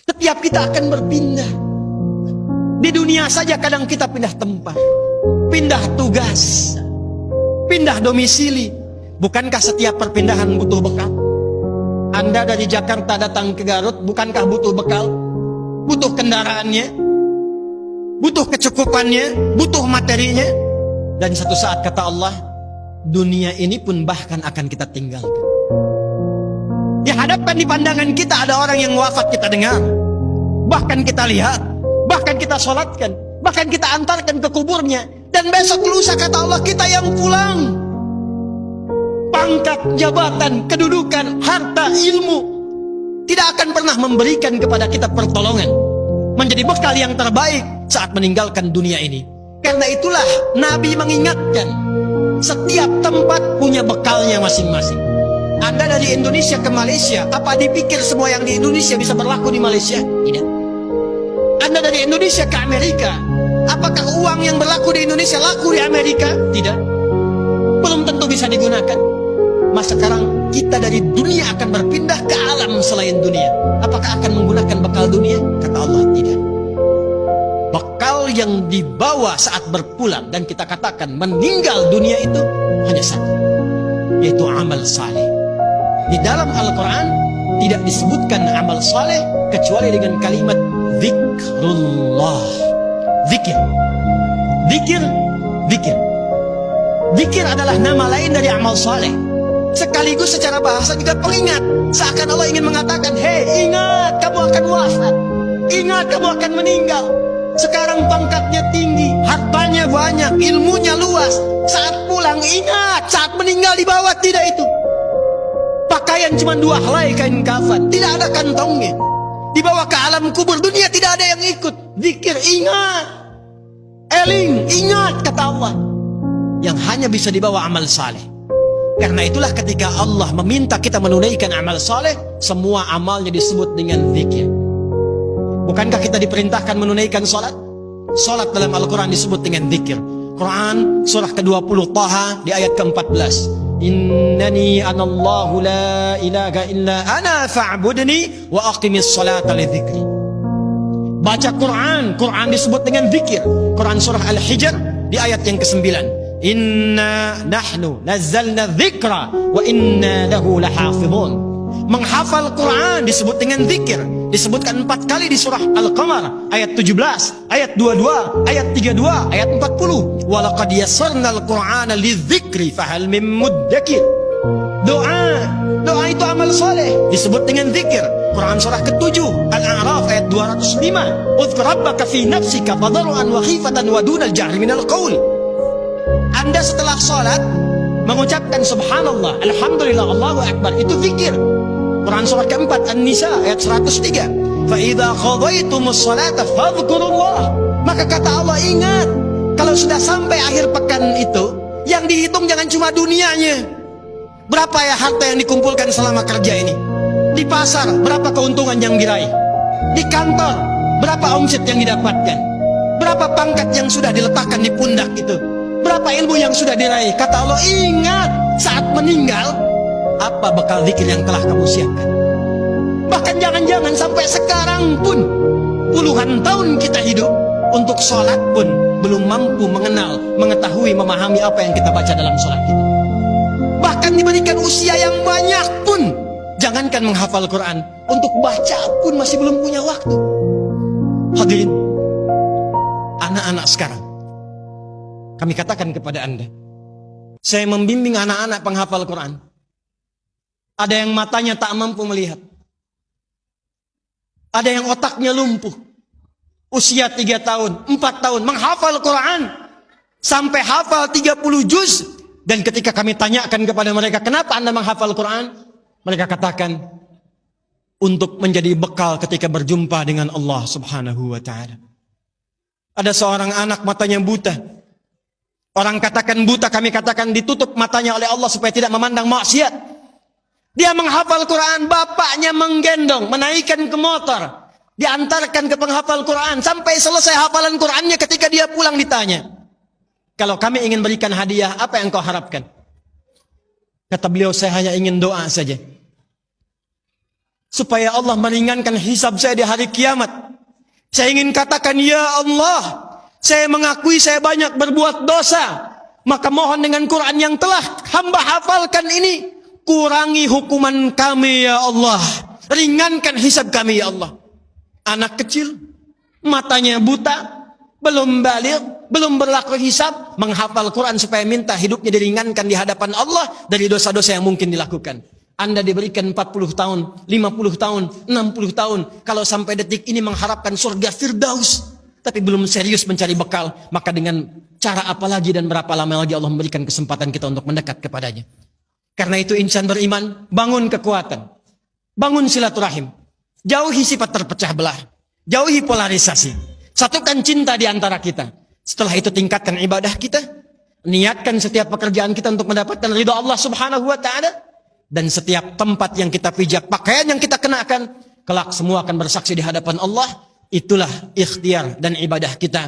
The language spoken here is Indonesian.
Setiap kita akan berpindah. Di dunia saja kadang kita pindah tempat, pindah tugas, pindah domisili. Bukankah setiap perpindahan butuh bekal? Anda dari Jakarta datang ke Garut, bukankah butuh bekal? Butuh kendaraannya, butuh kecukupannya, butuh materinya. Dan satu saat kata Allah, dunia ini pun bahkan akan kita tinggalkan. Dihadapkan di pandangan kita ada orang yang wafat, kita dengar, bahkan kita lihat, bahkan kita sholatkan, bahkan kita antarkan ke kuburnya. Dan besok lusa kata Allah kita yang pulang. Pangkat, jabatan, kedudukan, harta, ilmu tidak akan pernah memberikan kepada kita pertolongan, menjadi bekal yang terbaik saat meninggalkan dunia ini. Karena itulah Nabi mengingatkan, setiap tempat punya bekalnya masing-masing. Anda dari Indonesia ke Malaysia, apa dipikir semua yang di Indonesia bisa berlaku di Malaysia? Tidak. Anda dari Indonesia ke Amerika, apakah uang yang berlaku di Indonesia laku di Amerika? Tidak. Belum tentu bisa digunakan. Masa sekarang kita dari dunia akan berpindah ke alam selain dunia. Apakah akan menggunakan bekal dunia? Kata Allah, tidak. Bekal yang dibawa saat berpulang dan kita katakan meninggal dunia itu hanya satu, yaitu amal saleh. Di dalam Al-Quran tidak disebutkan amal saleh kecuali dengan kalimat zikrullah. Zikir. Zikir. Zikir. Zikir adalah nama lain dari amal saleh. Sekaligus secara bahasa juga pengingat. Seakan Allah ingin mengatakan, hei, ingat kamu akan wafat, ingat kamu akan meninggal. Sekarang pangkatnya tinggi, hartanya banyak, ilmunya luas. Saat pulang ingat, saat meninggal dibawa tidak itu. Pakaian cuma 2 helai kain kafan, tidak ada kantongnya. Dibawa ke alam kubur dunia tidak ada yang ikut. Zikir, ingat, eling, ingat kata Allah. Yang hanya bisa dibawa amal saleh. Karena itulah ketika Allah meminta kita menunaikan amal saleh, semua amalnya disebut dengan zikir. Bukankah kita diperintahkan menunaikan salat? Salat dalam Al-Quran disebut dengan zikir. Quran surah ke-20 Taha di ayat ke-14. Innani anallahu la ilaha illa ana fa'budni wa aqimis salata li dzikri. Baca Quran, Quran disebut dengan zikir. Quran surah Al-Hijr di ayat yang ke-9. Inna nahnu nazzalna dzikra wa inna lahu lahafidhun. Menghafal Quran disebut dengan zikir. Disebutkan 4 kali di surah Al-Qamar ayat 17, ayat 22, ayat 32, ayat 40. Wa laqad yassarna al-Qur'ana lidzikri fahal mim muddakir. Doa itu amal saleh disebut dengan zikir. Quran surah ke-7 Al-A'raf ayat 205. Udhkur rabbaka fi nafsika tadarruan wa khifatan wa dunal jahri minal qaul. Anda setelah sholat mengucapkan subhanallah, alhamdulillah, Allahu akbar, itu zikir. Quran surah ke-4 An-Nisa ayat 103. Fa idza qadaytumus sholata fadhkurullah. Maka kata Allah, ingat, kalau sudah sampai akhir pekan itu, yang dihitung jangan cuma dunianya. Berapa ya harta yang dikumpulkan selama kerja ini? Di pasar berapa keuntungan yang diraih? Di kantor berapa omset yang didapatkan? Berapa pangkat yang sudah diletakkan di pundak itu? Berapa ilmu yang sudah diraih? Kata Allah, ingat, saat meninggal apa bekal zikir yang telah kamu siapkan? Bahkan jangan-jangan sampai sekarang pun, puluhan tahun kita hidup, untuk sholat pun belum mampu mengenal, mengetahui, memahami apa yang kita baca dalam sholat kita. Bahkan diberikan usia yang banyak pun, jangankan menghafal Quran, untuk baca pun masih belum punya waktu. Hadirin, anak-anak sekarang, kami katakan kepada Anda, saya membimbing anak-anak penghafal Quran. Ada yang matanya tak mampu melihat. Ada yang otaknya lumpuh. Usia 3 tahun, 4 tahun, menghafal Quran. Sampai hafal 30 juz. Dan ketika kami tanyakan kepada mereka, kenapa Anda menghafal Quran? Mereka katakan, untuk menjadi bekal ketika berjumpa dengan Allah subhanahu wa ta'ala. Ada seorang anak matanya buta. Orang katakan buta, kami katakan ditutup matanya oleh Allah supaya tidak memandang maksiat. Dia menghafal Quran, bapaknya menggendong, menaikkan ke motor, diantarkan ke penghafal Quran. Sampai selesai hafalan Qurannya, ketika dia pulang ditanya, kalau kami ingin berikan hadiah, apa yang kau harapkan? Kata beliau, saya hanya ingin doa saja. supaya Allah meringankan hisab saya di hari kiamat. Saya ingin katakan, ya Allah, saya mengakui saya banyak berbuat dosa. Maka mohon dengan Quran yang telah hamba hafalkan ini, kurangi hukuman kami ya Allah. Ringankan hisab kami ya Allah. Anak kecil, matanya buta, belum balik, belum berlaku hisab, menghafal Quran supaya minta hidupnya diringankan di hadapan Allah dari dosa-dosa yang mungkin dilakukan. Anda diberikan 40 tahun, 50 tahun, 60 tahun. Kalau sampai detik ini mengharapkan surga Firdaus, tapi belum serius mencari bekal, maka dengan cara apa lagi dan berapa lama lagi Allah memberikan kesempatan kita untuk mendekat kepadanya. Karena itu insan beriman, bangun kekuatan, bangun silaturahim, jauhi sifat terpecah belah, jauhi polarisasi, satukan cinta di antara kita. Setelah itu tingkatkan ibadah kita, niatkan setiap pekerjaan kita untuk mendapatkan ridha Allah Subhanahu wa Ta'ala. Dan setiap tempat yang kita pijak, pakaian yang kita kenakan, kelak semua akan bersaksi di hadapan Allah. Itulah ikhtiar dan ibadah kita.